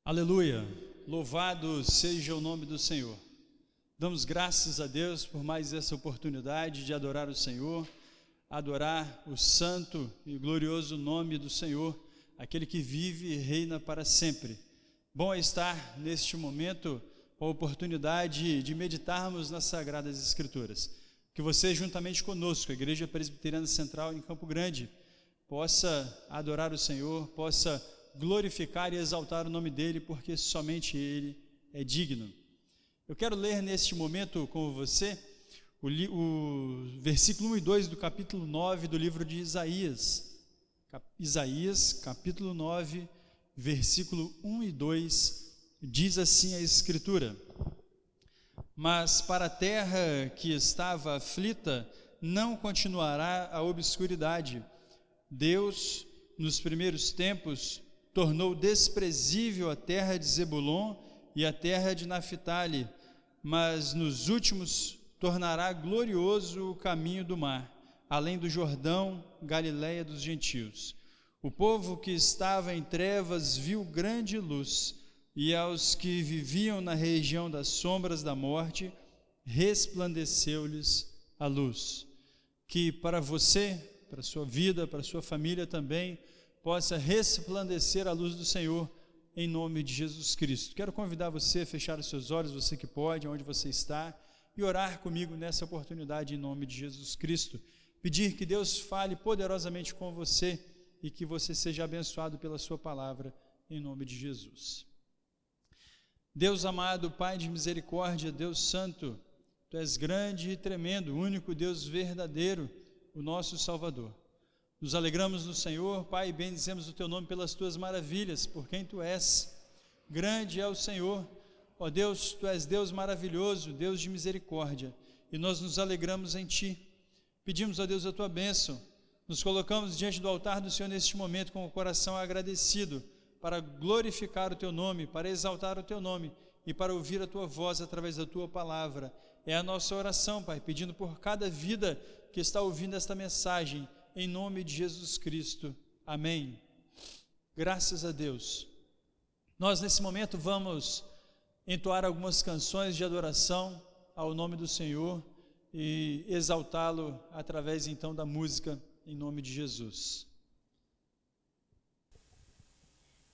Aleluia, louvado seja o nome do Senhor. Damos graças a Deus por mais essa oportunidade de adorar o Senhor, adorar o santo e glorioso nome do Senhor, aquele que vive e reina para sempre. Bom é estar neste momento com a oportunidade de meditarmos nas Sagradas Escrituras. Que você, juntamente conosco, a Igreja Presbiteriana Central em Campo Grande, possa adorar o Senhor, possa glorificar e exaltar o nome dEle, porque somente Ele é digno. Eu quero ler neste momento com você o versículo 1 e 2 do capítulo 9 do livro de Isaías. Isaías, capítulo 9, versículo 1 e 2, diz assim a Escritura: Mas para a terra que estava aflita, não continuará a obscuridade. Deus, nos primeiros tempos, tornou desprezível a terra de Zebulon e a terra de Naphtali, mas nos últimos tornará glorioso o caminho do mar, além do Jordão, Galileia dos gentios. O povo que estava em trevas viu grande luz, e aos que viviam na região das sombras da morte, resplandeceu-lhes a luz. Que para você, para a sua vida, para a sua família também, possa resplandecer a luz do Senhor, em nome de Jesus Cristo. Quero convidar você a fechar os seus olhos, você que pode, onde você está, e orar comigo nessa oportunidade, em nome de Jesus Cristo. Pedir que Deus fale poderosamente com você e que você seja abençoado pela sua palavra, em nome de Jesus. Deus amado, Pai de misericórdia, Deus santo, Tu és grande e tremendo, único Deus verdadeiro, o nosso Salvador. Nos alegramos no Senhor, Pai, e bendizemos o Teu nome pelas Tuas maravilhas, por quem Tu és. Grande é o Senhor, ó Deus, Tu és Deus maravilhoso, Deus de misericórdia, e nós nos alegramos em Ti. Pedimos a Deus a Tua bênção, nos colocamos diante do altar do Senhor neste momento com o coração agradecido, para glorificar o Teu nome, para exaltar o Teu nome e para ouvir a Tua voz através da Tua palavra. É a nossa oração, Pai, pedindo por cada vida que está ouvindo esta mensagem, em nome de Jesus Cristo. Amém. Graças a Deus. Nós nesse momento vamos entoar algumas canções de adoração ao nome do Senhor e exaltá-lo através então da música, em nome de Jesus.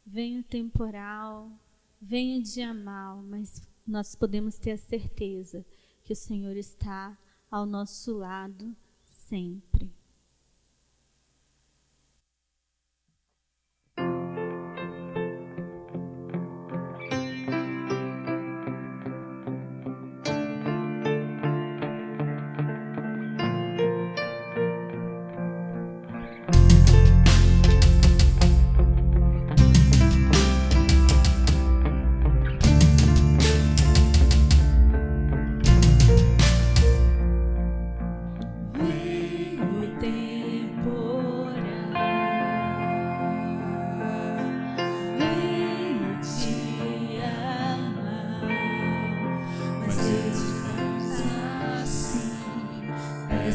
Venha o temporal, venha o dia mau, mas nós podemos ter a certeza que o Senhor está ao nosso lado sempre.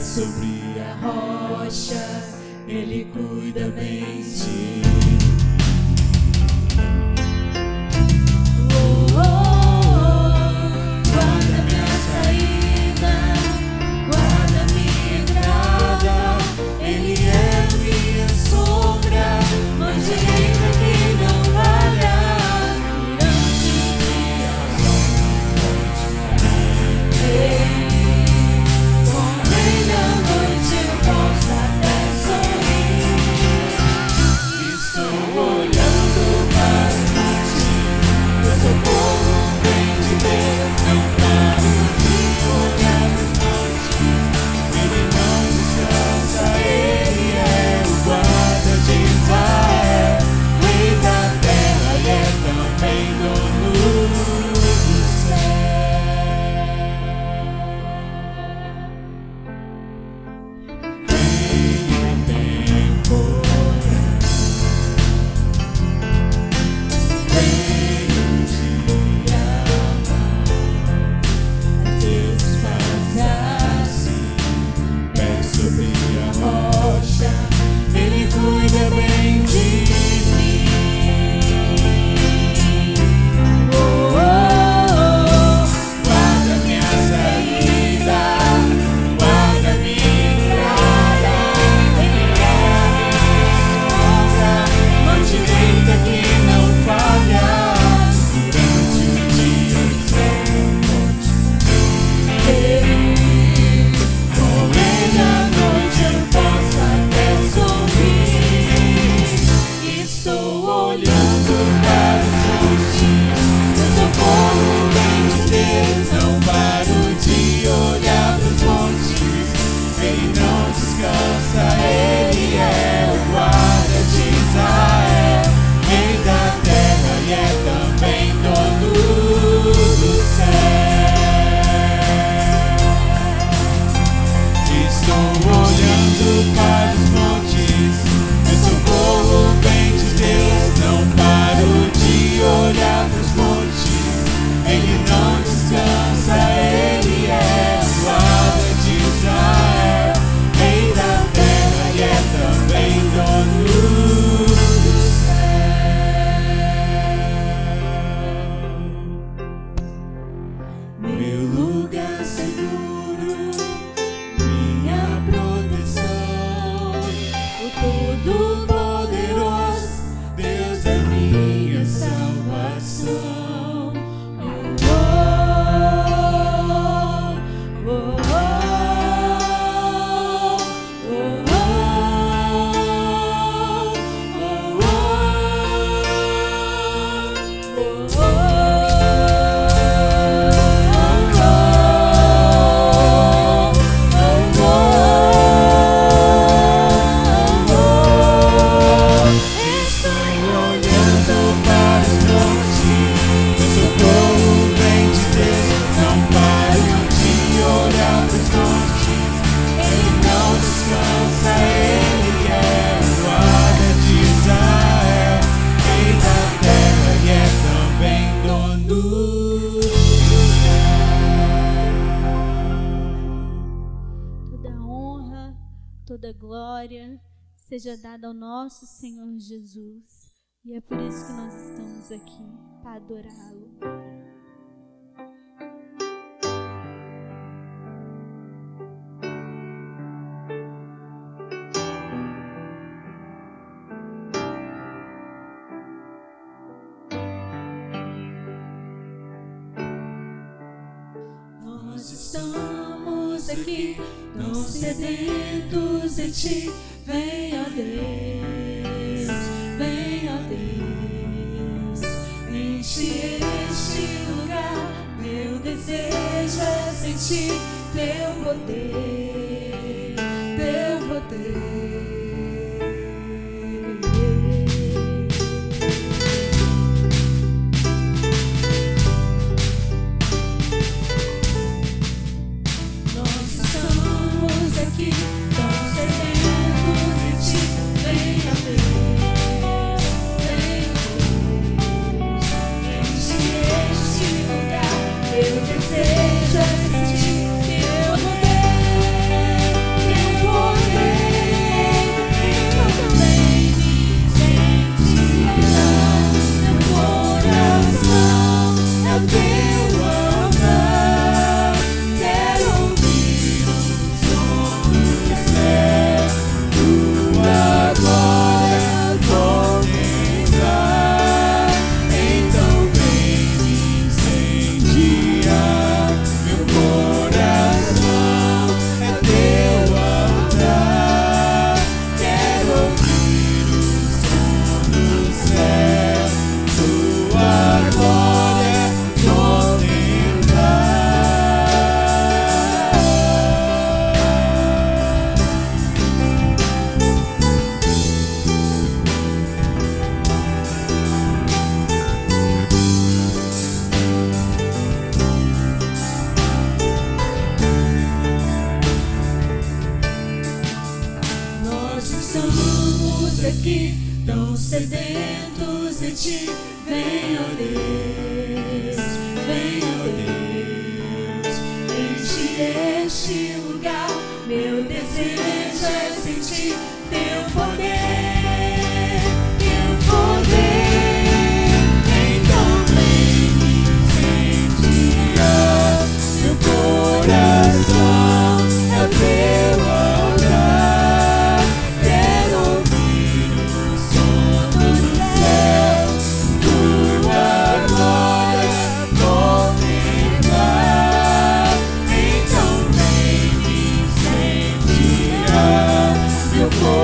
Sobre a rocha, Ele cuida bem de mim. Guarda minha saída, guarda minha entrada. Ele é minha sombra, não direita que não falha. Durante dias noite eu posso até sorrir. Estou descansa, Ele é o guarda de Israel, Rei da terra e é também dono do céu. Estou olhando para os montes, meu socorro vem de Deus. Não paro de olhar para os montes, Ele não descansa, Ele é o guarda de Israel, Rei da terra e é também dono do céu. Meu lugar seguro, minha proteção, o Todo-Poderoso, Deus é minha salvação. Oh, oh, oh, oh, Estou olhando para os montes, meu socorro vem de Deus. Não paro de olhar para os montes, Ele não descansa, Ele é o guarda de Israel, Rei da terra e é também dono do céu. Toda honra, toda glória seja dada ao nosso Senhor Jesus. E é por isso que nós estamos aqui, para adorá-lo. Nós estamos aqui, tão sedentos de Ti. Vem, ó Deus, enche este lugar. Meu desejo é sentir Teu poder, Teu poder. Nós estamos aqui, tão sedentos de Ti. Vem, ó Deus, enche este lugar. Meu desejo é sentir Teu poder, Teu poder. Eu também me sentirá, meu coração é o Teu altar. Quero ouvir o som do céu, Tua glória contemplar. Então vem me incendiar, meu coração é Teu altar. Quero ouvir o som do céu, Tua glória contemplar. Nós estamos aqui, tão sedentos de Ti. Vem, ó Deus, enche este lugar. Meu desejo é sentir Teu poder, Teu poder. Então vem me incendiar, meu coração é o Teu altar. Quero ouvir o som do céu, Tua glória contemplar. Então vem me incendiar, meu coração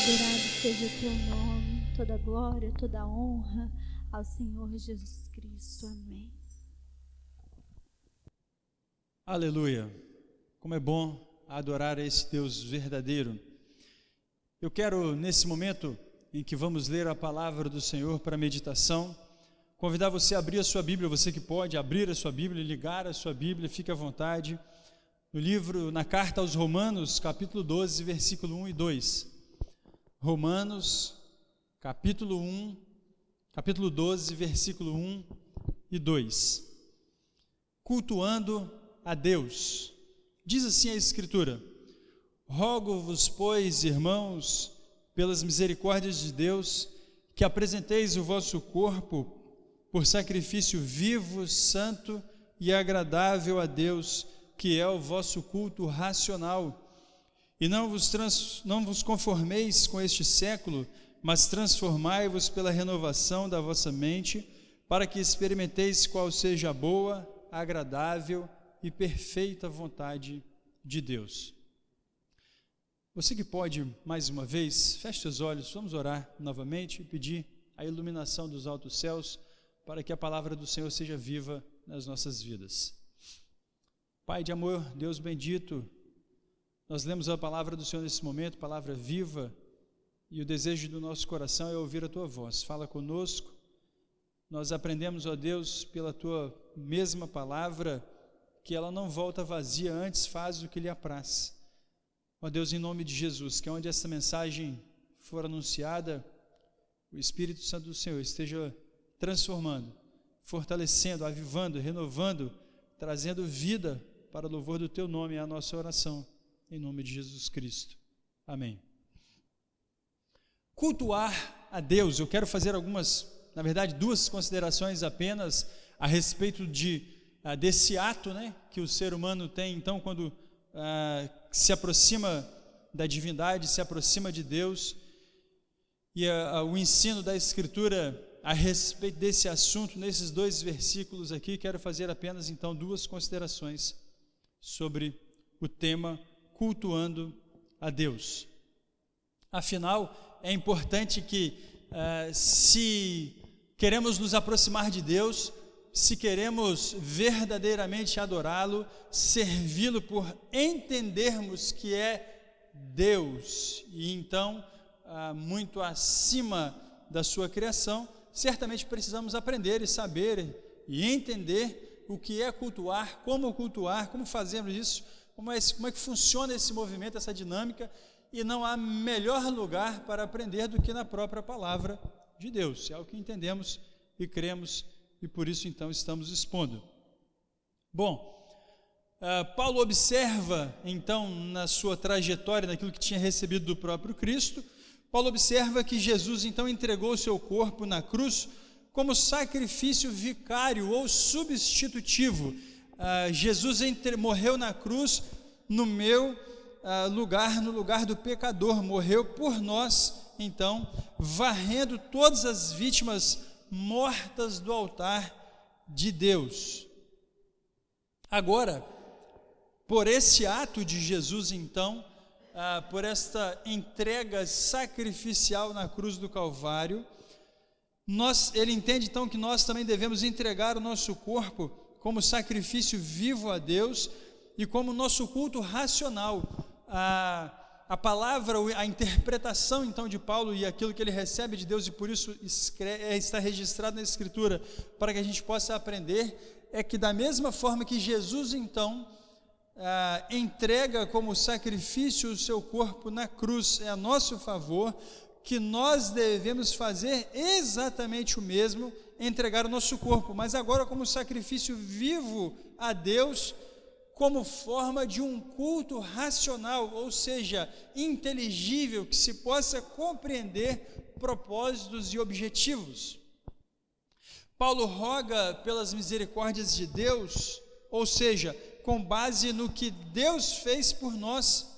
Adorado seja o teu nome, toda glória, toda honra ao Senhor Jesus Cristo. Amém. Aleluia. Como é bom adorar a esse Deus verdadeiro. Eu quero, nesse momento em que vamos ler a palavra do Senhor para meditação, convidar você a abrir a sua Bíblia, você que pode abrir a sua Bíblia, ligar a sua Bíblia, fique à vontade. No livro, na carta aos Romanos, capítulo 12, versículo 1 e 2. Romanos, capítulo 12, versículo 1 e 2. Cultuando a Deus. Diz assim a Escritura: rogo-vos, pois, irmãos, pelas misericórdias de Deus, que apresenteis o vosso corpo por sacrifício vivo, santo e agradável a Deus, que é o vosso culto racional. E não vos conformeis com este século, mas transformai-vos pela renovação da vossa mente, para que experimenteis qual seja a boa, agradável e perfeita vontade de Deus. Você que pode, mais uma vez, feche seus olhos, vamos orar novamente e pedir a iluminação dos altos céus para que a palavra do Senhor seja viva nas nossas vidas. Pai de amor, Deus bendito, nós lemos a palavra do Senhor nesse momento, palavra viva, e o desejo do nosso coração é ouvir a Tua voz. Fala conosco, nós aprendemos, ó Deus, pela Tua mesma palavra, que ela não volta vazia, antes faz o que lhe apraz. Ó Deus, em nome de Jesus, que onde essa mensagem for anunciada, o Espírito Santo do Senhor esteja transformando, fortalecendo, avivando, renovando, trazendo vida para o louvor do Teu nome, é a nossa oração, em nome de Jesus Cristo. Amém. Cultuar a Deus, eu quero fazer duas considerações apenas a respeito desse ato, que o ser humano tem, então, quando se aproxima da divindade, se aproxima de Deus, e o ensino da Escritura a respeito desse assunto, nesses dois versículos aqui. Quero fazer apenas, então, duas considerações sobre o tema cultuando a Deus. Afinal, é importante que, se queremos nos aproximar de Deus, se queremos verdadeiramente adorá-lo, servi-lo, por entendermos que é Deus, e então, muito acima da sua criação, certamente precisamos aprender e saber e entender o que é cultuar, como fazemos isso, como é que funciona esse movimento, essa dinâmica, e não há melhor lugar para aprender do que na própria palavra de Deus. É o que entendemos e cremos, e por isso então estamos expondo. Bom, Paulo observa então na sua trajetória, naquilo que tinha recebido do próprio Cristo, Paulo observa que Jesus então entregou o seu corpo na cruz como sacrifício vicário ou substitutivo. Jesus morreu na cruz no meu lugar, no lugar do pecador, morreu por nós, então, varrendo todas as vítimas mortas do altar de Deus. Agora, por esse ato de Jesus, então, por esta entrega sacrificial na cruz do Calvário, ele entende então que nós também devemos entregar o nosso corpo como sacrifício vivo a Deus e como nosso culto racional. A palavra, a interpretação então de Paulo e aquilo que ele recebe de Deus, e por isso está registrado na Escritura, para que a gente possa aprender, é que da mesma forma que Jesus então entrega como sacrifício o seu corpo na cruz, é a nosso favor, que nós devemos fazer exatamente o mesmo, entregar o nosso corpo, mas agora como sacrifício vivo a Deus, como forma de um culto racional, ou seja, inteligível, que se possa compreender propósitos e objetivos. Paulo roga pelas misericórdias de Deus, ou seja, com base no que Deus fez por nós.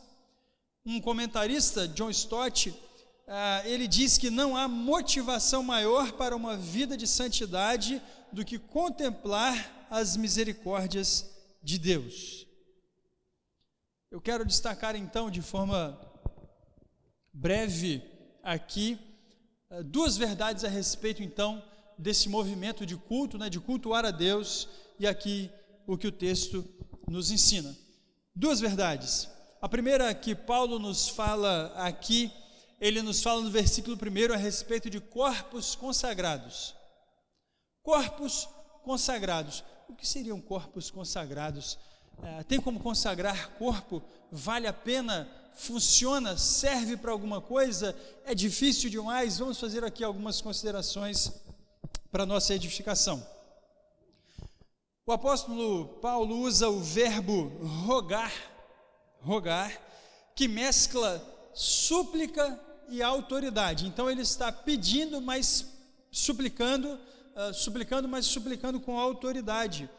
Um comentarista, John Stott, ele diz que não há motivação maior para uma vida de santidade do que contemplar as misericórdias de Deus. Eu quero destacar então de forma breve aqui duas verdades a respeito, então, desse movimento de culto, né, de cultuar a Deus, e aqui o que o texto nos ensina. Duas verdades. A primeira que Paulo nos fala aqui, ele nos fala no versículo 1 a respeito de corpos consagrados. Corpos consagrados. O que seriam corpos consagrados? Tem como consagrar corpo? Vale a pena? Funciona? Serve para alguma coisa? É difícil demais? Vamos fazer aqui algumas considerações para nossa edificação. O apóstolo Paulo usa o verbo rogar, que mescla súplica e autoridade. Então ele está pedindo, mas suplicando, mas suplicando com autoridade.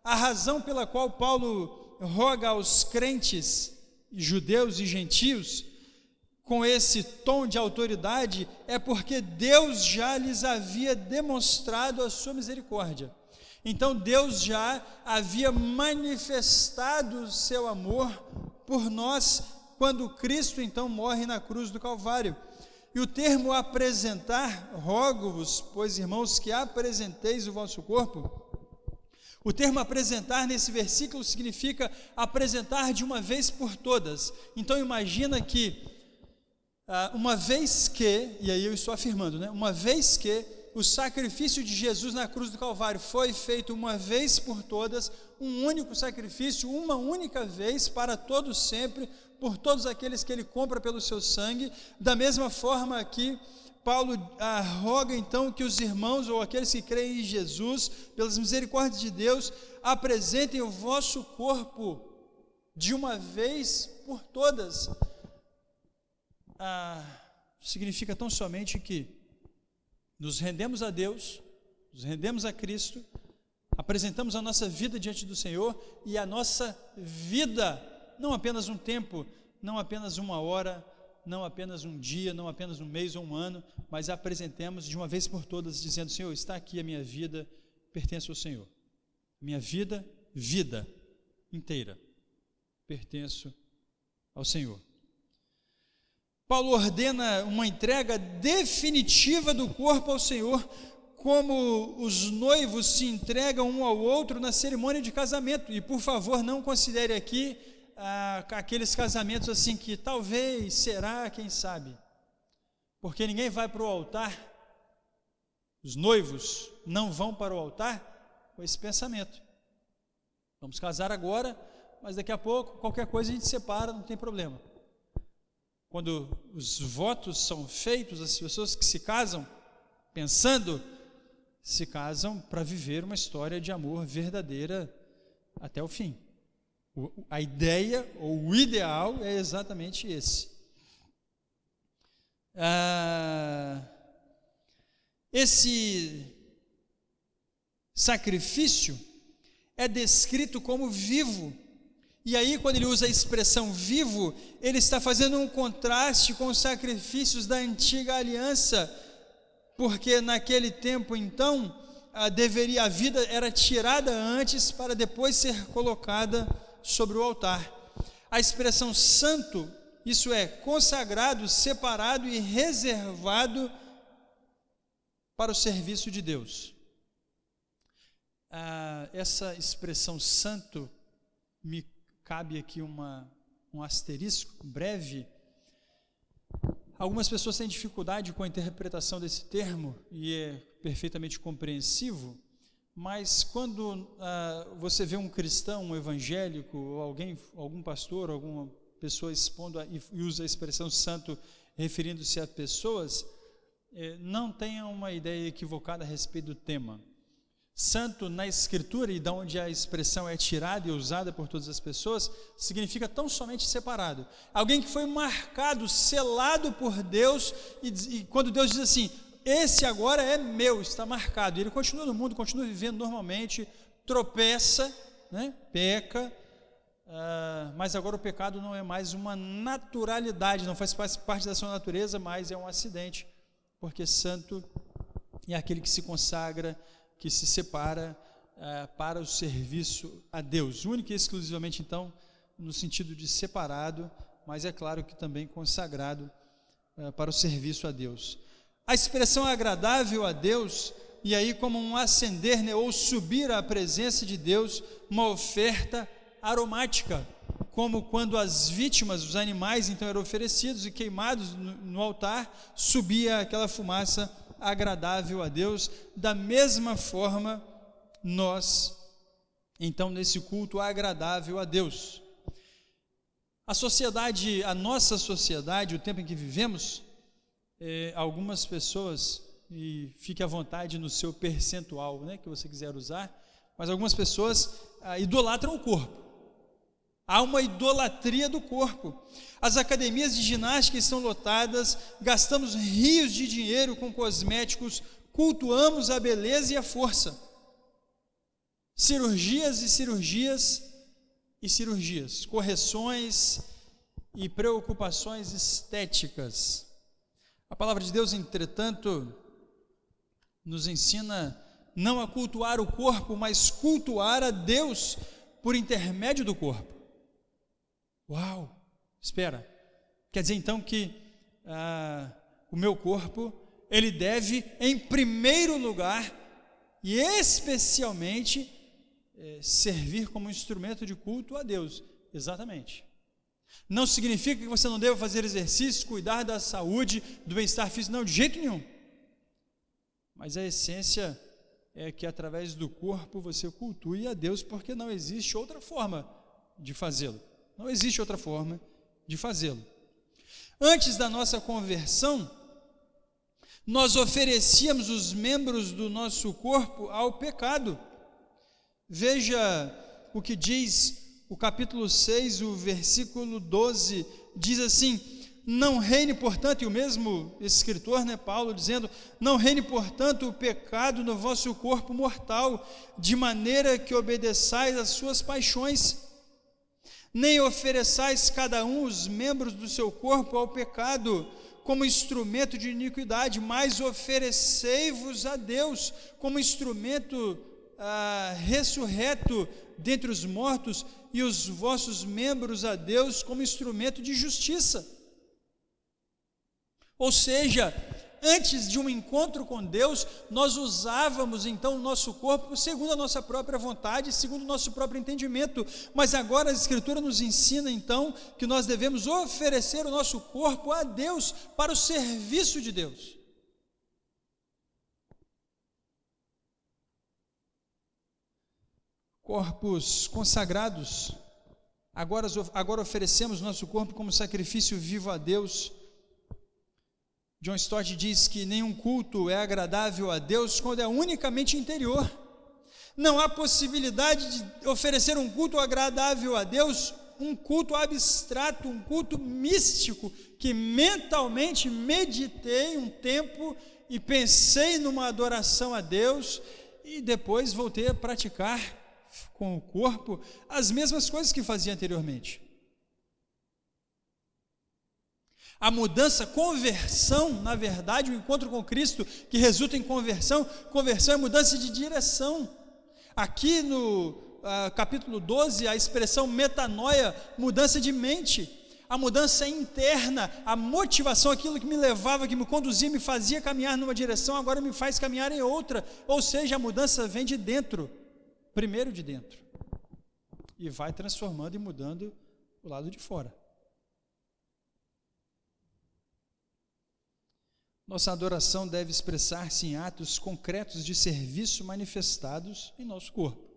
A razão pela qual Paulo roga aos crentes, judeus e gentios, com esse tom de autoridade, é porque Deus já lhes havia demonstrado a sua misericórdia. Então Deus já havia manifestado o seu amor por nós, quando Cristo então morre na cruz do Calvário. E o termo apresentar, rogo-vos, pois irmãos, que apresenteis o vosso corpo. O termo apresentar nesse versículo significa apresentar de uma vez por todas. Então imagina que, uma vez que, e aí eu estou afirmando, né? Uma vez que o sacrifício de Jesus na cruz do Calvário foi feito uma vez por todas, um único sacrifício, uma única vez, para todos sempre, por todos aqueles que ele compra pelo seu sangue. Da mesma forma que Paulo roga então que os irmãos, ou aqueles que creem em Jesus, pelas misericórdias de Deus, apresentem o vosso corpo de uma vez por todas. Significa tão somente que nos rendemos a Deus, nos rendemos a Cristo, apresentamos a nossa vida diante do Senhor, e a nossa vida, não apenas um tempo, não apenas uma hora, não apenas um dia, não apenas um mês ou um ano, mas apresentemos de uma vez por todas, dizendo: Senhor, está aqui a minha vida, pertence ao Senhor. Minha vida inteira, pertence ao Senhor. Paulo ordena uma entrega definitiva do corpo ao Senhor, como os noivos se entregam um ao outro na cerimônia de casamento. E por favor, não considere aqui aqueles casamentos assim que talvez, será, quem sabe, porque ninguém vai para o altar, os noivos não vão para o altar com esse pensamento: vamos casar agora, mas daqui a pouco qualquer coisa a gente separa, não tem problema. Quando os votos são feitos, as pessoas que se casam se casam para viver uma história de amor verdadeira até o fim. A ideia, ou o ideal, é exatamente esse. Esse sacrifício é descrito como vivo. E aí, quando ele usa a expressão vivo, ele está fazendo um contraste com os sacrifícios da antiga aliança, porque naquele tempo, então, a vida era tirada antes para depois ser colocada sobre o altar. A expressão santo, isso é, consagrado, separado e reservado para o serviço de Deus. Essa expressão santo, me cabe aqui um asterisco breve. Algumas pessoas têm dificuldade com a interpretação desse termo, e é perfeitamente compreensivo, mas quando você vê um cristão, um evangélico, ou algum pastor, alguma pessoa expondo e usa a expressão santo referindo-se a pessoas, não tenha uma ideia equivocada a respeito do tema. Santo na Escritura, e de onde a expressão é tirada e usada por todas as pessoas, significa tão somente separado. Alguém que foi marcado, selado por Deus, e quando Deus diz assim: esse agora é meu, está marcado, e ele continua no mundo, continua vivendo normalmente, tropeça, né, peca, mas agora o pecado não é mais uma naturalidade, não faz parte da sua natureza, mas é um acidente, porque santo é aquele que se consagra, que se separa para o serviço a Deus, único e exclusivamente, então, no sentido de separado, mas é claro que também consagrado para o serviço a Deus. A expressão agradável a Deus, e aí como um ascender, né, ou subir à presença de Deus, uma oferta aromática, como quando as vítimas, os animais então eram oferecidos e queimados no altar, subia aquela fumaça agradável a Deus. Da mesma forma, nós, então, nesse culto agradável a Deus. A nossa sociedade, o tempo em que vivemos, algumas pessoas, e fique à vontade no seu percentual, né, que você quiser usar, mas algumas pessoas idolatram o corpo. Há uma idolatria do corpo. As academias de ginástica estão lotadas, gastamos rios de dinheiro com cosméticos, cultuamos a beleza e a força. Cirurgias e cirurgias e cirurgias, correções e preocupações estéticas. A palavra de Deus, entretanto, nos ensina não a cultuar o corpo, mas cultuar a Deus por intermédio do corpo. Uau! Espera, quer dizer então que o meu corpo, ele deve em primeiro lugar e especialmente servir como instrumento de culto a Deus. Exatamente. Não significa que você não deva fazer exercício, cuidar da saúde, do bem-estar físico, não, de jeito nenhum. Mas a essência é que através do corpo você cultue a Deus, porque não existe outra forma de fazê-lo. Não existe outra forma de fazê-lo. Antes da nossa conversão, nós oferecíamos os membros do nosso corpo ao pecado. Veja o que diz o capítulo 6, o versículo 12, diz assim: não reine, portanto, e o mesmo escritor, né, Paulo, dizendo, não reine, portanto, o pecado no vosso corpo mortal, de maneira que obedeçais às suas paixões. Nem ofereçais cada um os membros do seu corpo ao pecado como instrumento de iniquidade, mas oferecei-vos a Deus como instrumento ressurreto dentre os mortos, e os vossos membros a Deus como instrumento de justiça. Ou seja, antes de um encontro com Deus, nós usávamos então o nosso corpo segundo a nossa própria vontade, segundo o nosso próprio entendimento, mas agora a Escritura nos ensina então que nós devemos oferecer o nosso corpo a Deus para o serviço de Deus. Corpos consagrados, agora oferecemos nosso corpo como sacrifício vivo a Deus. John Stott diz que nenhum culto é agradável a Deus quando é unicamente interior. Não há possibilidade de oferecer um culto agradável a Deus, um culto abstrato, um culto místico, que mentalmente meditei um tempo e pensei numa adoração a Deus e depois voltei a praticar com o corpo as mesmas coisas que fazia anteriormente. A mudança, conversão, na verdade, o encontro com Cristo que resulta em conversão é mudança de direção. Aqui no capítulo 12, a expressão metanoia, mudança de mente, a mudança interna, a motivação, aquilo que me levava, que me conduzia, me fazia caminhar numa direção, agora me faz caminhar em outra. Ou seja, a mudança vem de dentro, primeiro de dentro, e vai transformando e mudando o lado de fora. Nossa adoração deve expressar-se em atos concretos de serviço manifestados em nosso corpo.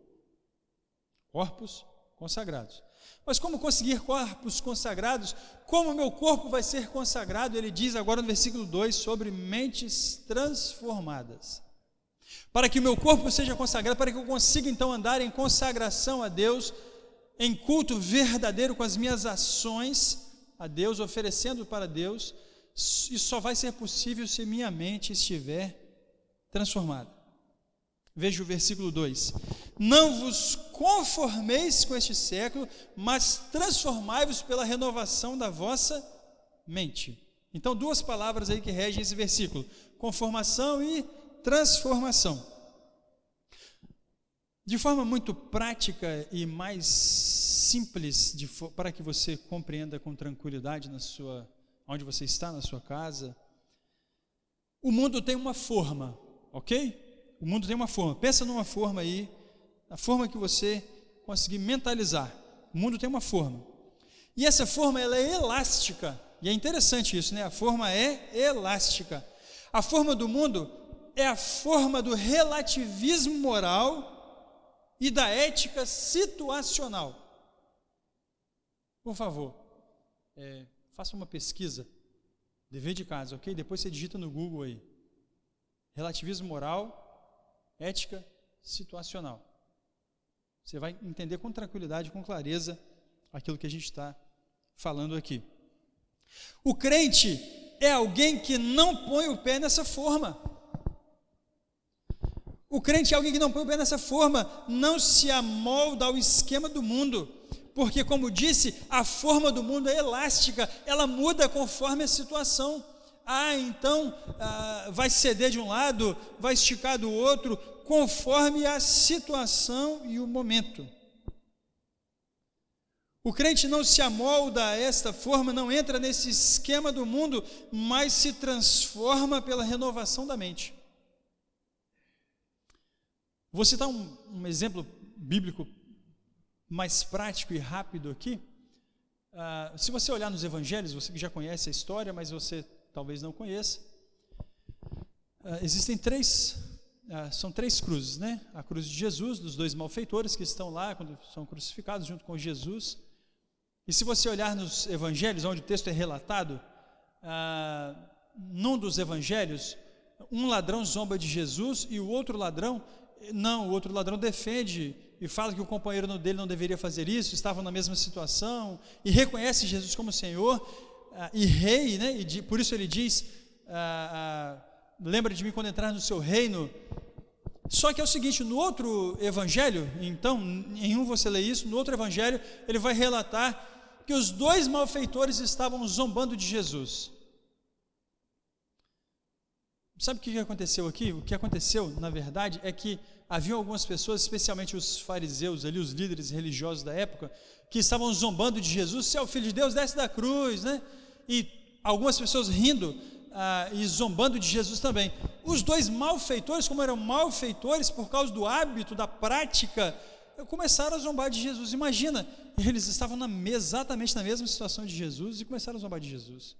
Corpos consagrados. Mas como conseguir corpos consagrados? Como o meu corpo vai ser consagrado? Ele diz agora no versículo 2 sobre mentes transformadas. Para que o meu corpo seja consagrado, para que eu consiga então andar em consagração a Deus, em culto verdadeiro com as minhas ações a Deus, oferecendo para Deus, isso só vai ser possível se minha mente estiver transformada. Veja o versículo 2: não vos conformeis com este século, mas transformai-vos pela renovação da vossa mente. Então, duas palavras aí que regem esse versículo: conformação e transformação. De forma muito prática e mais simples, para que você compreenda com tranquilidade onde você está na sua casa. O mundo tem uma forma, ok? O mundo tem uma forma. Pensa numa forma aí, a forma que você conseguir mentalizar. O mundo tem uma forma. E essa forma, ela é elástica. E é interessante isso, né? A forma é elástica. A forma do mundo é a forma do relativismo moral e da ética situacional. Por favor, faça uma pesquisa, dever de casa, ok? Depois você digita no Google aí. Relativismo moral, ética situacional. Você vai entender com tranquilidade, com clareza, aquilo que a gente está falando aqui. O crente é alguém que não põe o pé nessa forma. O crente é alguém que não põe o pé nessa forma, não se amolda ao esquema do mundo, porque, como disse, a forma do mundo é elástica, ela muda conforme a situação. Então vai ceder de um lado, vai esticar do outro, conforme a situação e o momento. O crente não se amolda a esta forma, não entra nesse esquema do mundo, mas se transforma pela renovação da mente. Vou citar um exemplo bíblico mais prático e rápido aqui. Se você olhar nos evangelhos, você que já conhece a história, mas você talvez não conheça, existem são três cruzes, né? A cruz de Jesus, dos dois malfeitores que estão lá quando são crucificados junto com Jesus. E se você olhar nos evangelhos, onde o texto é relatado, num dos evangelhos, um ladrão zomba de Jesus e o outro ladrão defende e fala que o companheiro dele não deveria fazer isso, estavam na mesma situação, e reconhece Jesus como Senhor e Rei, né? E por isso ele diz, lembra de mim quando entrar no seu reino. Só que é o seguinte, no outro evangelho, então, em um você lê isso, no outro evangelho ele vai relatar que os dois malfeitores estavam zombando de Jesus. Sabe o que aconteceu aqui? O que aconteceu, na verdade, é que havia algumas pessoas, especialmente os fariseus ali, os líderes religiosos da época, que estavam zombando de Jesus. Se é o Filho de Deus, desce da cruz, né? E algumas pessoas rindo e zombando de Jesus também. Os dois malfeitores, como eram malfeitores por causa do hábito, da prática, começaram a zombar de Jesus. Imagina, eles estavam exatamente na mesma situação de Jesus e começaram a zombar de Jesus.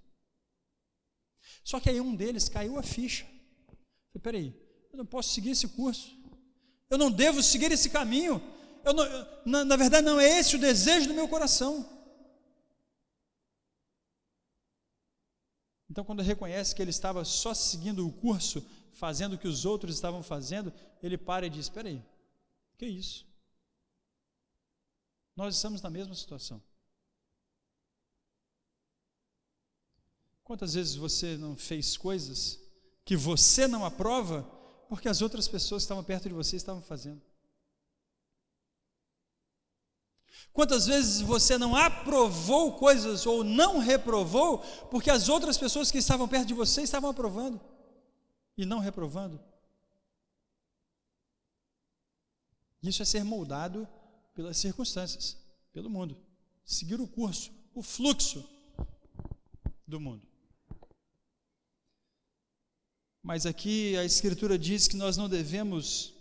Só que aí um deles caiu a ficha. Peraí, eu não posso seguir esse curso, eu não devo seguir esse caminho, na verdade não é esse o desejo do meu coração. Então, quando ele reconhece que ele estava só seguindo o curso, fazendo o que os outros estavam fazendo, ele para e diz, espera aí, que isso? Nós estamos na mesma situação. Quantas vezes você não fez coisas que você não aprova, porque as outras pessoas que estavam perto de você estavam fazendo? Quantas vezes você não aprovou coisas ou não reprovou, porque as outras pessoas que estavam perto de você estavam aprovando e não reprovando? Isso é ser moldado pelas circunstâncias, pelo mundo, seguir o curso, o fluxo do mundo. Mas aqui a Escritura diz que nós não devemos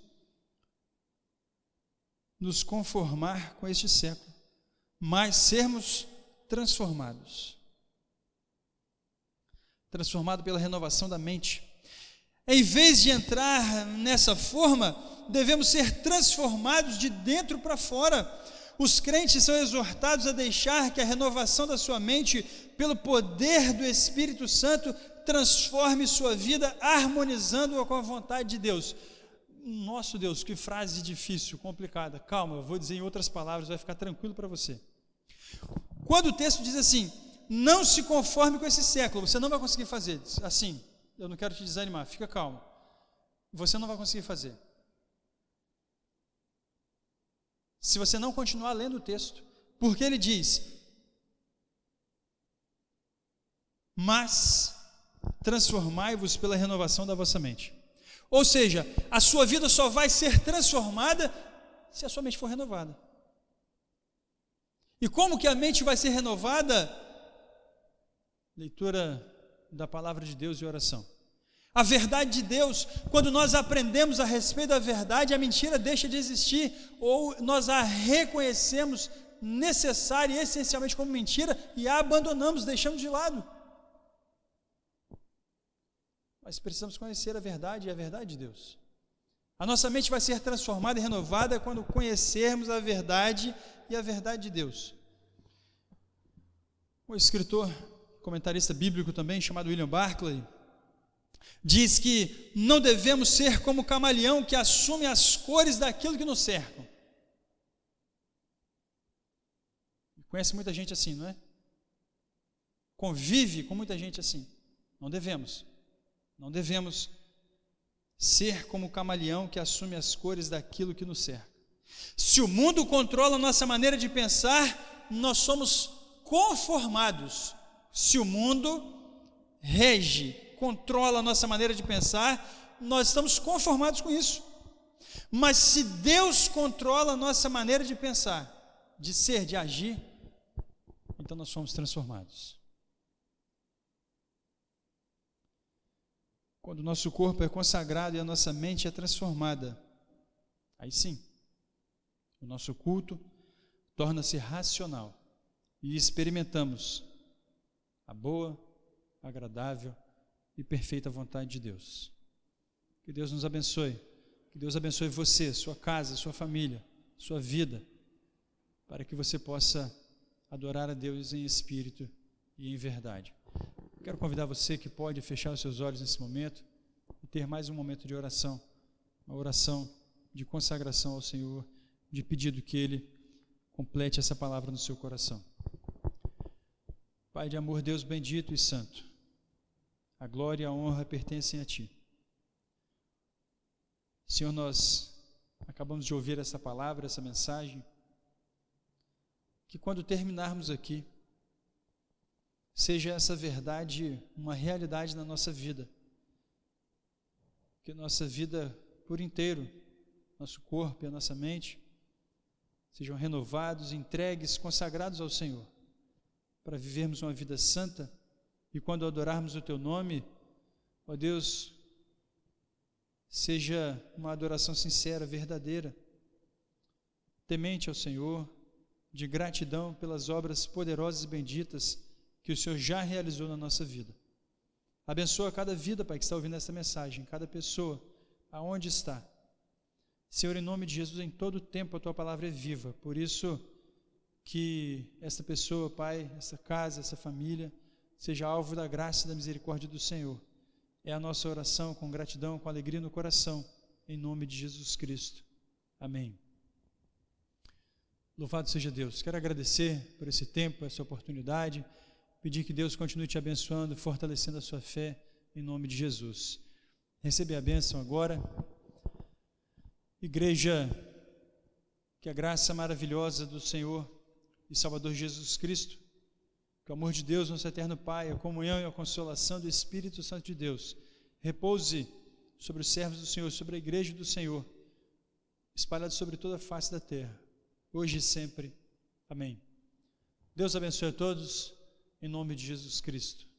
nos conformar com este século, mas sermos transformados pela renovação da mente. Em vez de entrar nessa forma, devemos ser transformados de dentro para fora. Os crentes são exortados a deixar que a renovação da sua mente, pelo poder do Espírito Santo, transforme sua vida, harmonizando-a com a vontade de Deus. Nosso Deus, que frase difícil, complicada. Calma, eu vou dizer em outras palavras, vai ficar tranquilo para você. Quando o texto diz assim, não se conforme com esse século, você não vai conseguir fazer assim, eu não quero te desanimar, fica calmo, você não vai conseguir fazer. Se você não continuar lendo o texto, porque ele diz, mas transformai-vos pela renovação da vossa mente. Ou seja, a sua vida só vai ser transformada se a sua mente for renovada. E como que a mente vai ser renovada? leitura da palavra de Deus e oração. A verdade de Deus, quando nós aprendemos a respeito da verdade, a mentira deixa de existir, ou nós a reconhecemos necessária e essencialmente como mentira e a abandonamos, deixamos de lado. Mas precisamos conhecer a verdade e a verdade de Deus. A nossa mente vai ser transformada e renovada quando conhecermos a verdade e a verdade de Deus. O escritor, comentarista bíblico também, chamado William Barclay, diz que não devemos ser como o camaleão que assume as cores daquilo que nos cercam. Conhece muita gente assim, não é? Convive com muita gente assim. Não devemos ser como o camaleão que assume as cores daquilo que nos cerca. Se o mundo controla a nossa maneira de pensar, nós somos conformados. Se o mundo rege, controla a nossa maneira de pensar, nós estamos conformados com isso. Mas se Deus controla a nossa maneira de pensar, de ser, de agir, então nós somos transformados. Quando o nosso corpo é consagrado e a nossa mente é transformada, aí sim, o nosso culto torna-se racional e experimentamos a boa, agradável e perfeita vontade de Deus. Que Deus nos abençoe, que Deus abençoe você, sua casa, sua família, sua vida, para que você possa adorar a Deus em espírito e em verdade. Quero convidar você que pode fechar os seus olhos nesse momento e ter mais um momento de oração, uma oração de consagração ao Senhor, de pedido que Ele complete essa palavra no seu coração. Pai de amor, Deus bendito e santo, a glória e a honra pertencem a Ti. Senhor, nós acabamos de ouvir essa palavra, essa mensagem, que quando terminarmos aqui, seja essa verdade uma realidade na nossa vida, que nossa vida por inteiro, nosso corpo e a nossa mente, sejam renovados, entregues, consagrados ao Senhor, para vivermos uma vida santa, e quando adorarmos o Teu nome, ó Deus, seja uma adoração sincera, verdadeira, temente ao Senhor, de gratidão pelas obras poderosas e benditas que o Senhor já realizou na nossa vida. Abençoa cada vida, Pai, que está ouvindo essa mensagem, cada pessoa, aonde está. Senhor, em nome de Jesus, em todo tempo a Tua palavra é viva, por isso que essa pessoa, Pai, essa casa, essa família, seja alvo da graça e da misericórdia do Senhor. É a nossa oração com gratidão, com alegria no coração, em nome de Jesus Cristo. Amém. Louvado seja Deus. Quero agradecer por esse tempo, essa oportunidade, pedir que Deus continue te abençoando, fortalecendo a sua fé, em nome de Jesus. Recebe a bênção agora. Igreja, que a graça maravilhosa do Senhor e Salvador Jesus Cristo, que o amor de Deus, nosso eterno Pai, a comunhão e a consolação do Espírito Santo de Deus, repouse sobre os servos do Senhor, sobre a igreja do Senhor, espalhada sobre toda a face da terra, hoje e sempre. Amém. Deus abençoe a todos, em nome de Jesus Cristo.